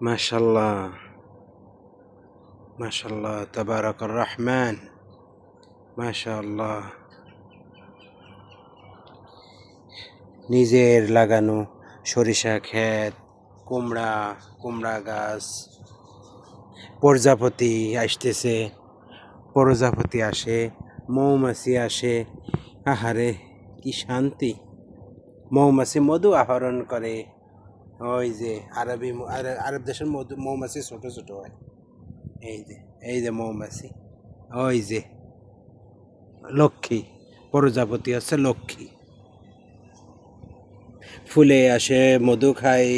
মাশাল্লাহ, মাশাল্লাহ, তাবারাকার রহমান, মাশাল্লাহ। নিজের লাগানো সরিষা ক্ষেত, কুমড়া, কুমড়া গাছ, প্রজাপতি আসতেছে, প্রজাপতি আসে, মৌমাছি আসে। আহারে কি শান্তি! মৌমাছি মধু আহরণ করে। ওই যে আরব দেশের মধু মৌমাছি ছোট ছোট হয়। এই যে, এই যে মৌমাছি, ওই যে লক্ষ্মী, প্রজাপতি হচ্ছে লক্ষ্মী। ফুলে আসে, মধু খায়।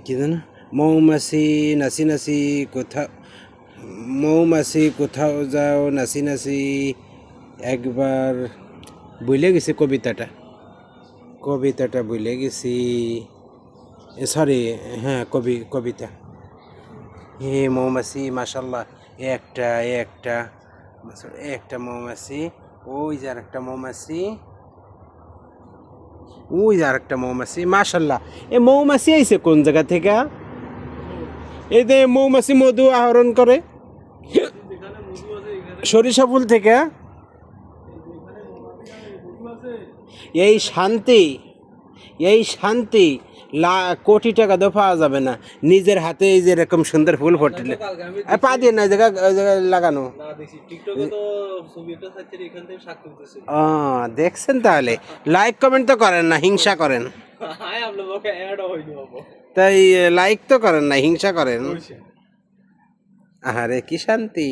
কি জানো, মৌমাছি নাচি নাচি কোথাও, মৌমাছি কোথাও যাও নাচি নাচি। একবার ভুলে গেছি কবিতাটা, কবিতাটা ভুলে গেছি। সরি, হ্যাঁ কবিতা। হে মৌমাছি মাশাল্লাহ, একটা একটা একটা মৌমাছি, ওই যে আর একটা মৌমাছি, ওই যে আর একটা মৌমাছি মাশাল্লাহ। এ মৌমাছি আইছে কোন জায়গা থেকে? এই যে মৌমাছি মধু আহরণ করে সরিষা ফুল থেকে। এই শান্তি, এই শান্তি কোটি টাকা তো পাওয়া যাবে না। নিজের হাতে এই যে এরকম সুন্দর ফুল ফুটলে পা দিয়ে না জায়গা জায়গায় লাগানো। ও দেখছেন, তাহলে লাইক কমেন্ট তো করেন না, হিংসা করেন। তাই লাইক তো করেন না, হিংসা করেন। আরে কি শান্তি!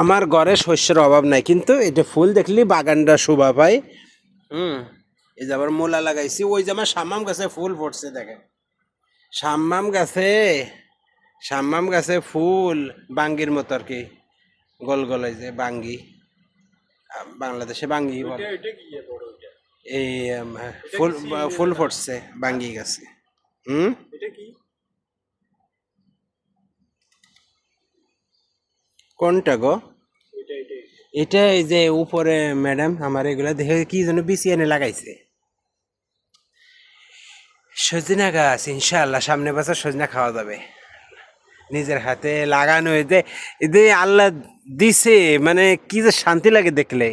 আমার ঘরে শস্যের অভাব নাই, কিন্তু এটা ফুল দেখলি বাগানটা শোভা পায়। এই যে আবার মূলা লাগাইছি, ওই যে আমার সাম্মাম গাছে ফুল ফুটছে দেখেন। সাম্মাম গাছে, সাম্মাম গাছে ফুল বাঙ্গির মতো আর কি, গোল গোল, এই যে বাঙ্গি, বাংলাদেশে বাঙ্গি বলে। এই ফুল ফুল ফুটছে বাঙ্গি গাছে। কোনটা গো? এটা এই যে উপরে ম্যাডাম আমার এগুলা দেখে কি যেন বিছিয়ে এনে লাগাইছে। সজনা গাছ, ইনশাআল্লাহ সামনে বছর সজনা খাওয়া যাবে। নিজের হাতে লাগানো, এতে আল্লাহ দিছে, মানে কি যে শান্তি লাগে দেখলে,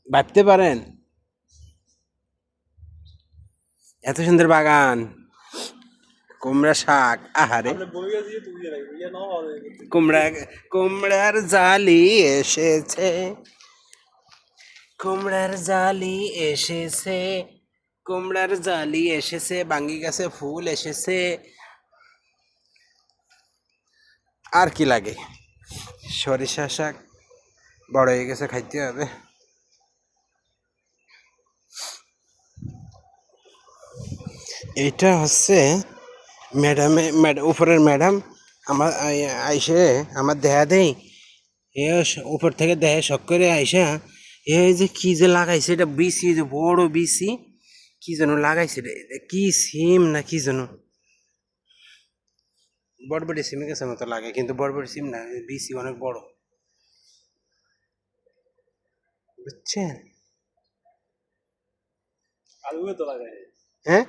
ভাবতে পারেন? এত সুন্দর বাগান, কুমড়া শাক, আহারে কুমড়া, কুমড়ার জালি এসেছে, কুমড়ার জালি এসেছে, কুমড়ার জালি এসেছে, বাঙ্গি গাছে ফুল এসেছে। আর কি লাগে? সরিষা শাক বড় হয়ে গেছে, খাইতে হবে। এইটা হচ্ছে উপরের ম্যাডাম আমার আইসে আমার দেয়া দেই, এ উপর থেকে দেয় শখ করে আইসা, এই যে কি যে লাগাইছে, এটা বিসি, যে বড় বিসি, কি যেন লাগাইছে, কি সিম না কি যেন, বড়বড়ি সিম গাছের মতো লাগে, কিন্তু বড়বড়ি সিম না, বিসি অনেক বড়, বুঝছেন? হ্যাঁ,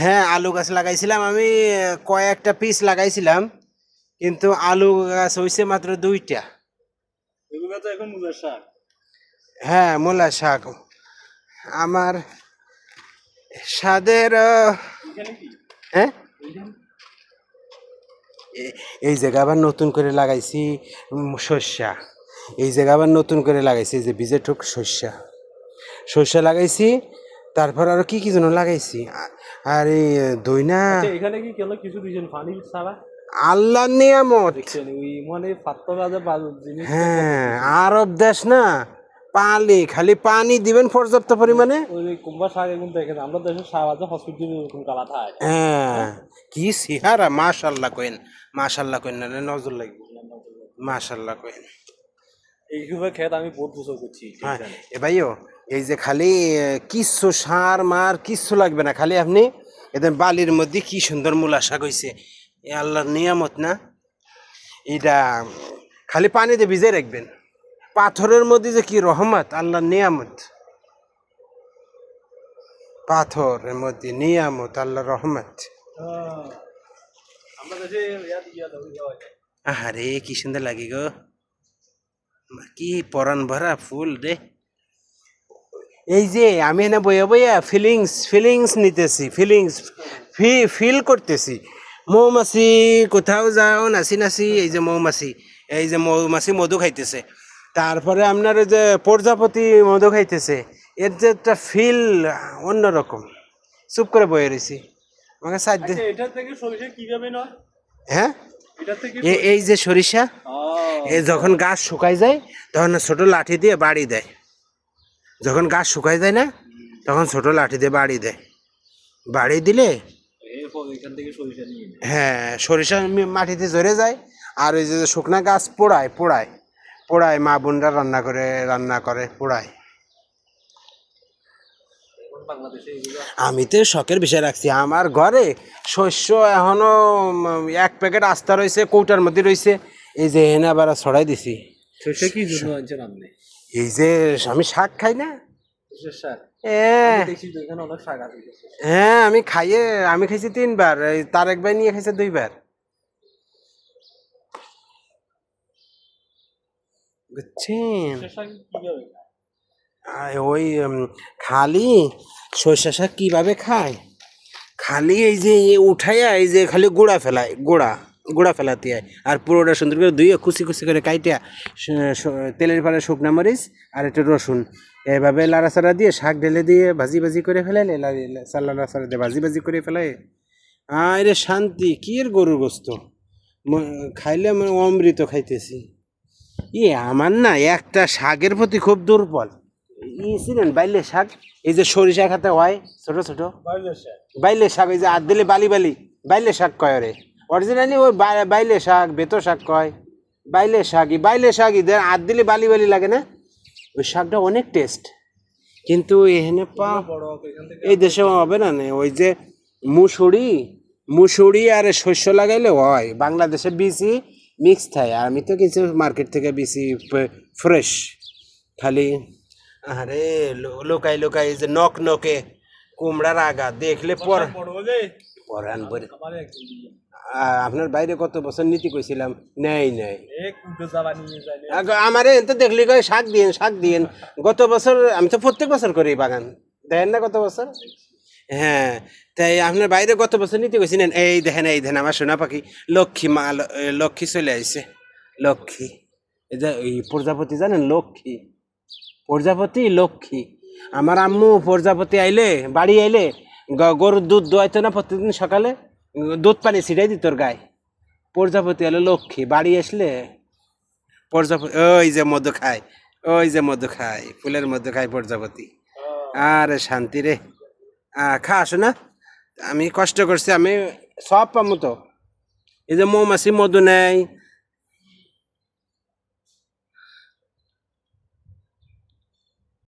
হ্যাঁ আলু গাছ লাগাইছিলাম আমি, কয়েকটা পিস লাগাইছিলাম, কিন্তু আলু গাছ হয়েছে মাত্র 2টা। হ্যাঁ মূলা শাক আমার স্বাদের। হ্যাঁ, এই জায়গা আবার নতুন করে লাগাইছি শস্যা, এই জায়গা আবার নতুন করে লাগাইছি, এই যে বীজের ঠুক শস্যা, শস্যা লাগাইছি। তারপর আরো কি কি যেন লাগাইছি, আর এই দইনা। এখানে কি কেন কিছু দিয়েছেন পানি ছাড়া? আল্লাহর নিয়ামত। মানে হ্যাঁ, আরব দেশ না, পানি খালি পানি দিবেন পর্যাপ্ত পরিমাণে। হ্যাঁ, কি সিহারা! মাশাল্লাহ কইন, মাশাল্লাহ কইন, না নজর লাগবে, মাশাল্লাহ কইন। এইভাবে খেত আমি বহুত বছর করছি। হ্যাঁ এ ভাইও, এই যে খালি কিচ্ছু সার মার কিচ্ছু লাগবে না, খালি আপনি এদের বালির মধ্যে কি সুন্দর মূলা শাক হইছে, এ আল্লাহর নিয়ামত না? এটা খালি পানিতে ভিজে রাখবেন, পাথরের মধ্যে যে কি রহমত, আল্লাহর নিয়ামত। পাথরের মধ্যে নিয়ামত, আল্লাহ রহমত। আহারে কি সুন্দর লাগে গো, কি পরান ভরা ফুল রে। এই যে আমি এনে বইয়া বইয়া ফিলিংস নিতেছি, ফিল করতেছি। মৌমাছি কোথাও যাও নাচি নাচি, এই যে মৌমাছি মধু খাইতেছে, তারপরে আপনার ওই যে প্রজাপতি মধু খাইতেছে, এর যে একটা ফিল অন্যরকম। চুপ করে বয়ে রয়েছি, আমাকে সাইড দে। এটা থেকে সরিষা কিভাবে নয়? হ্যাঁ, এটা থেকে এই যে সরিষা, এ যখন গাছ শুকাই যায় তখন ছোট লাঠি দিয়ে বাড়ি দেয়। যখন গাছ শুকাই যায় না তখন ছোট লাঠি দিয়ে বাড়ি দেয়। বাড়ি দিলে এখান থেকে সরিষা নিয়ে হ্যাঁ সরিষা মাটিতে ঝরে যায়। আর ওই যে শুকনা গাছ পোড়ায় মা বোনরা রান্না করে পোড়ায়। বাংলাদেশে এগুলো আমি তো শখের বিষয় রাখছি, আমার ঘরে শস্য এখনো 1 প্যাকেট আস্তা রয়েছে, কৌটার মধ্যে রয়েছে। এই যে এনে আবার ছড়াই দিছি। সরিষা কি জন্য আনছেন আপনি? এই যে আমি শাক খাই না, সরিষার শাক? হ্যাঁ দেখছি তো এখানে অনেক শাক আছে। হ্যাঁ, আমি খাইছি 3 বার, এই তারেক ভাই নিয়ে খাইছে 2 বার, বুঝছেন? সরিষার শাক কিভাবে খায়? ওই খালি সরষা শাক কিভাবে খায়, খালি এই যে উঠাইয়া এই যে খালি গোড়া ফেলাতে হয়, আর পুরোটা সুন্দর করে ধুয়ে কুচি কুচি করে কাইটিয়া তেলের পরে শুকনা মরিচ আর একটু রসুন এভাবে লাড়াচাড়া দিয়ে শাক ঢেলে দিয়ে ভাজি করে ফেলাইলে, লাড়াচাড়া দিয়ে ভাজি করে ফেলাই, আরে শান্তি। কি এর গরুর গোস্ত খাইলে আমি অমৃত খাইতেছি। আমার না একটা শাকের প্রতি খুব দুর্বল। ছিলেন বাইলে শাক, এই যে সরিষা খাতে হয় ছোট ছোট বাইলে শাক, ওই যে আর দিলে বাইলে শাক কয় রে, অরিজিনালি ওই বাইলে শাক বেতো শাক কয়, বাইলে শাকই আর দিলে বালি লাগে না, ওই শাকটা অনেক টেস্ট। কিন্তু এখানে এই দেশে হবে না, ওই যে মুসুরি আর শস্য লাগাইলে হয়, বাংলাদেশে বিচি মিক্স থাকে, আর আমি তো কিছু মার্কেট থেকে বিচি ফ্রেশ খালি। আরে লোকাই যে নকে কুমড়ার আগা দেখলে পরান বলে। আপনার বাইরে কত বছর নীতি কইছিলাম, নেই আমারে তো দেখলি কয় শাক দিন। গত বছর আমি তো প্রত্যেক বছর করি বাগান, দেখেন না গত বছর। হ্যাঁ, তাই আপনার বাইরে গত বছর নীতি কইছিলেন। এই দেখেন আমার সোনা পাখি লক্ষ্মী চলে আইছে, লক্ষ্মী। এই যে এই প্রজাপতি জানেন, লক্ষ্মী। আমার আম্মু প্রজাপতি বাড়ি আইলে গরুর দুধ দোয়াইতো না প্রত্যেকদিন সকালে, দুধ পানি ছিটাই দিত ওর গায়ে। প্রজাপতি হলো লক্ষ্মী, বাড়ি আসলে প্রজাপতি ওই যে মধু খায় ফুলের মধ্যে খায় প্রজাপতি। আরে শান্তি রে, খা আসো না, আমি কষ্ট করছি, আমি সব পামো তো। এই যে মৌমাছি মধু নেয়,